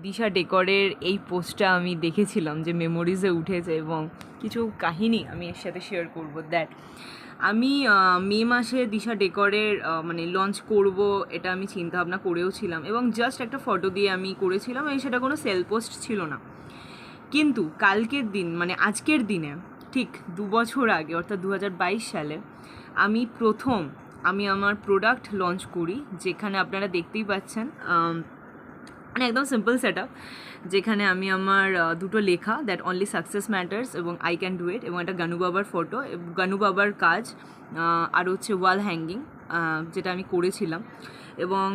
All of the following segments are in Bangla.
দিশা ডেকরের এই পোস্টটা আমি দেখেছিলাম যে মেমোরিজে উঠেছে এবং কিছু কাহিনী আমি এর সাথে শেয়ার করব। দ্যাট আমি মে মাসে দিশা ডেকরের মানে লঞ্চ করব এটা আমি চিন্তাভাবনা করেও ছিলাম এবং জাস্ট একটা ফটো দিয়ে আমি করেছিলাম এবং সেটা কোনো সেল পোস্ট ছিল না। কিন্তু কালকের দিন মানে আজকের দিনে ঠিক 2 বছর আগে অর্থাৎ 2022 সালে আমি আমার প্রোডাক্ট লঞ্চ করি, যেখানে আপনারা দেখতেই পাচ্ছেন মানে একদম সিম্পল সেট আপ, যেখানে আমি আমার দুটো লেখা দ্যাট অনলি সাকসেস ম্যাটার্স এবং আই ক্যান ডু ইট এবং একটা গানু বাবার ফটো, গানু বাবার কাজ, আর হচ্ছে ওয়াল হ্যাঙ্গিং যেটা আমি করেছিলাম। এবং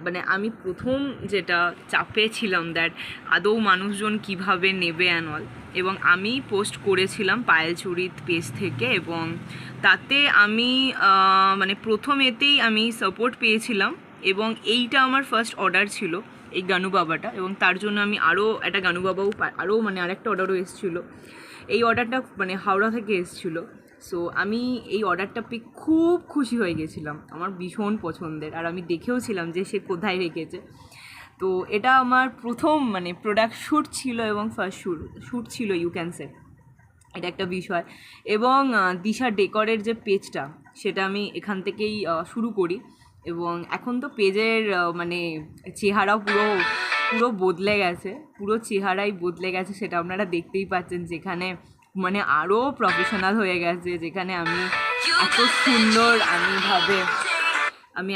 মানে আমি প্রথম যেটা চাপে ছিলাম দ্যাট আদৌ মানুষজন কিভাবে নেবে অ্যান্ড অল, এবং আমি পোস্ট করেছিলাম পায়েলচুরিত পেজ থেকে এবং তাতে আমি মানে প্রথম এতেই আমি সাপোর্ট পেয়েছিলাম এবং এইটা আমার ফার্স্ট অর্ডার ছিল এই গানু বাবাটা, এবং তার জন্য আমি আরও একটা গানু বাবাও আরও মানে আরেকটা অর্ডারও এসেছিলো। এই অর্ডারটা মানে হাওড়া থেকে এসেছিলো। সো আমি এই অর্ডারটা পেয়ে খুব খুশি হয়ে গেছিলাম, আমার ভীষণ পছন্দের, আর আমি দেখেও ছিলাম যে সে কোথায় রেখেছে। তো এটা আমার প্রথম মানে প্রোডাক্ট শ্যুট ছিল এবং ফার্স্ট শ্যুট ছিল, ইউ ক্যান সে, এটা একটা বিষয়। এবং দিশা ডেকরের যে পেজটা সেটা আমি এখান থেকেই শুরু করি এবং এখন তো পেজের মানে চেহারাও পুরো পুরো বদলে গেছে, পুরো চেহারাই বদলে গেছে, সেটা আপনারা দেখতেই পাচ্ছেন, যেখানে মানে আরও প্রফেশনাল হয়ে গেছে, যেখানে আমি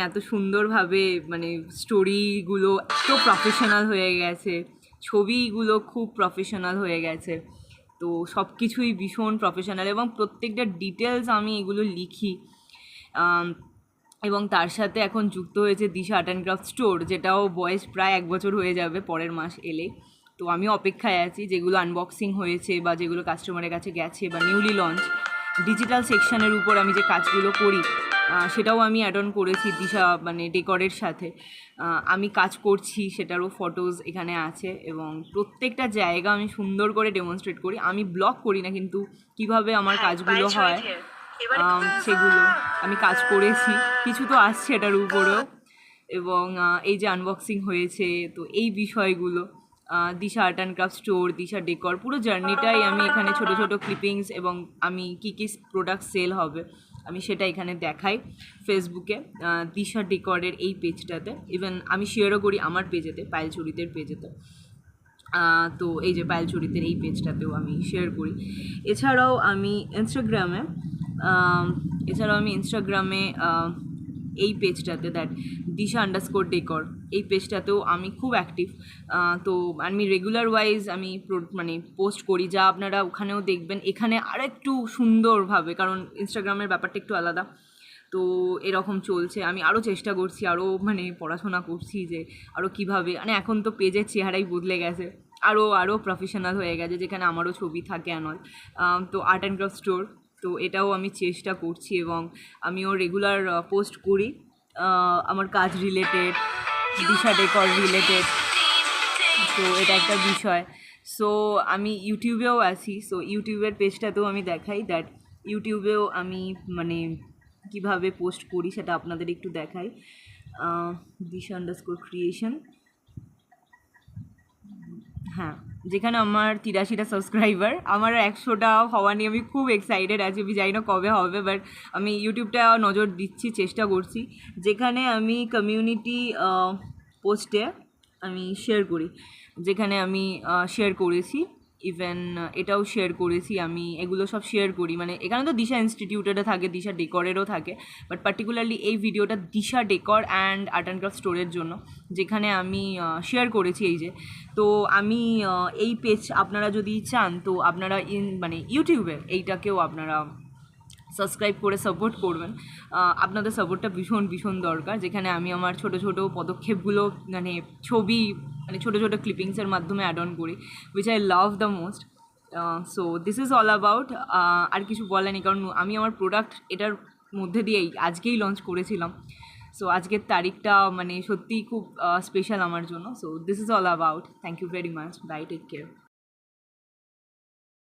এত সুন্দরভাবে মানে স্টোরিগুলো এত প্রফেশনাল হয়ে গেছে, ছবিগুলো খুব প্রফেশনাল হয়ে গেছে। তো সব কিছুই ভীষণ প্রফেশনাল এবং প্রত্যেকটা ডিটেলস আমি এগুলো লিখি। এবং তার সাথে এখন যুক্ত হয়েছে দিশা আর্ট অ্যান্ড ক্রাফট স্টোর, যেটাও বয়স প্রায় 1 বছর হয়ে যাবে পরের মাস এলে। তো আমি অপেক্ষায় আছি, যেগুলো আনবক্সিং হয়েছে বা যেগুলো কাস্টমারের কাছে গেছে বা নিউলি লঞ্চ ডিজিটাল সেকশনের উপর আমি যে কাজগুলো করি সেটাও আমি অ্যাড অন করেছি দিশা মানে ডেকরের সাথে। আমি কাজ করছি সেটারও ফটোজ এখানে আছে এবং প্রত্যেকটা জায়গা আমি সুন্দর করে ডেমনস্ট্রেট করি। আমি ব্লগ করি না, কিন্তু কিভাবে আমার কাজগুলো হয় সেগুলো আমি কাজ করেছি, কিছু তো আসছে এটার উপরেও। এবং এই যে আনবক্সিং হয়েছে, তো এই বিষয়গুলো Disha art and craft store, Disha decor, পুরো জার্নিটাই আমি এখানে ছোটো ছোটো ক্লিপিংস এবং আমি কী কী প্রোডাক্ট সেল হবে আমি সেটা এখানে দেখাই ফেসবুকে দিশা ডেকরের এই পেজটাতে। ইভেন আমি শেয়ারও করি আমার পেজেতে, পায়েলচুরিতের পেজেতে। তো এই যে পায়েলচুরিতের এই পেজটাতেও আমি শেয়ার করি। এছাড়াও আমি ইনস্টাগ্রামে এই পেজটাতে দ্যাট দিশা আন্ডারস্কোর ডেকর, এই পেজটাতেও আমি খুব অ্যাক্টিভ। তো আমি রেগুলার ওয়াইজ আমি মানে পোস্ট করি, যা আপনারা ওখানেও দেখবেন। এখানে আর একটু সুন্দরভাবে, কারণ ইনস্টাগ্রামের ব্যাপারটা একটু আলাদা, তো এরকম চলছে। আমি আরও চেষ্টা করছি, আরও মানে পড়াশোনা করছি যে আরও কীভাবে, মানে এখন তো পেজের চেহারাই বদলে গেছে, আরও প্রফেশনাল হয়ে গেছে, যেখানে আমারও ছবি থাকে অ্যানল। তো আর্ট অ্যান্ড ক্রাফট স্টোর, তো এটাও আমি চেষ্টা করছি এবং আমিও রেগুলার পোস্ট করি আমার কাজ রিলেটেড, দিশা ডেকর রিলেটেড। তো এটা একটা বিষয়। সো আমি ইউটিউবেও আছি, সো ইউটিউবের পেজটাতেও আমি দেখাই দ্যাট ইউটিউবেও আমি মানে কীভাবে পোস্ট করি সেটা আপনাদের একটু দেখাই। দিশা আন্ডারস্কোর ক্রিয়েশন, হ্যাঁ, যেখানে আমার 83টা সাবস্ক্রাইবার, আমার 100টা হওয়া নিয়ে আমি খুব এক্সাইটেড আছি। আমি জানি না কবে হবে, বাট আমি ইউটিউবটা নজর দিচ্ছি, চেষ্টা করছি, যেখানে আমি কমিউনিটি পোস্টে আমি শেয়ার করি, যেখানে আমি শেয়ার করেছি, ইভেন এটাও শেয়ার করেছি, আমি এগুলো সব শেয়ার করি। মানে এখানে তো দিশা ইনস্টিটিউটেডও থাকে, দিশা ডেকরেরও থাকে, বাট পার্টিকুলারলি এই ভিডিওটা Disha decor and art and craft স্টোরের জন্য, যেখানে আমি শেয়ার করেছি এই যে। তো আমি এই পেজ আপনারা যদি চান তো আপনারা মানে ইউটিউবে এইটাকেও আপনারা সাবস্ক্রাইব করে সাপোর্ট করবেন। আপনাদের সাপোর্টটা ভীষণ ভীষণ দরকার, যেখানে আমি আমার ছোটো ছোটো পদক্ষেপগুলো মানে ছবি মানে ছোটো ছোটো ক্লিপিংসের মাধ্যমে অ্যাড অন করি, which I love the most. So this is all about, আর কিছু বলা নেই, কারণ আমি আমার প্রোডাক্ট এটার মধ্যে দিয়েই আজকেই লঞ্চ করেছিলাম। সো আজকের তারিখটা মানে সত্যিই খুব স্পেশাল আমার জন্য। So this is all about, thank you very much, bye, take care.